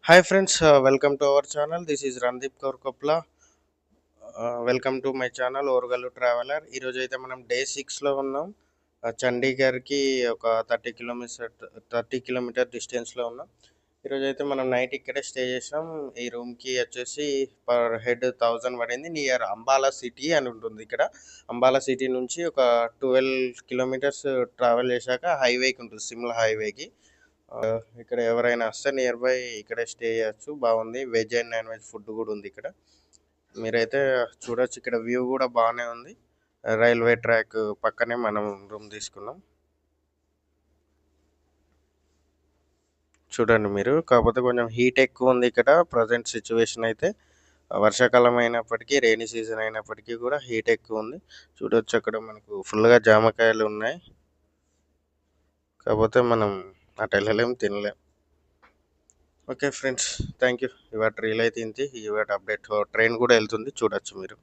Hi friends, welcome to our channel. This is Randeep Kaur Kopla. Welcome to my channel Orugallu traveller. ఈరోజు అయితే మనం day 6లో ఉన్నాం. చండీగఢ్కి ఒక 30 kilometre డిస్టెన్స్లో ఉన్నాం. ఈరోజు అయితే మనం నైట్ ఇక్కడే స్టే చేసాం. ఈ రూమ్కి వచ్చేసి పర్ హెడ్ 1000 పడింది. నియర్ అంబాలా సిటీ అని ఉంటుంది. ఇక్కడ అంబాలా సిటీ నుంచి ఒక 12 కిలోమీటర్స్ ట్రావెల్ చేశాక హైవేకి ఉంటుంది, సిమ్లా హైవేకి. ఇక్కడ ఎవరైనా వస్తే నియర్ బై ఇక్కడే స్టే చేయొచ్చు. బాగుంది, veg and non veg food కూడా ఉంది ఇక్కడ. మీరైతే చూడొచ్చు, ఇక్కడ వ్యూ కూడా బాగానే ఉంది. రైల్వే ట్రాక్ పక్కనే మనం రూమ్ తీసుకున్నాం. చూడండి మీరు, కాకపోతే కొంచెం హీట్ ఎక్కువ ఉంది ఇక్కడ ప్రజెంట్ సిచ్యువేషన్ అయితే. వర్షాకాలం అయినప్పటికీ రెయినీ సీజన్ అయినప్పటికీ కూడా హీట్ ఎక్కువ ఉంది. చూడొచ్చు అక్కడ మనకు ఫుల్గా జామకాయలు ఉన్నాయి. కాకపోతే మనం అటు వెళ్ళలేం, తినలేం. Okay friends, thank you. ఇవాటి రీల్ అయితే ఇంతే. ఇవాటి అప్డేట్ ట్రైన్ కూడా వెళ్తుంది, చూడొచ్చు మీరు.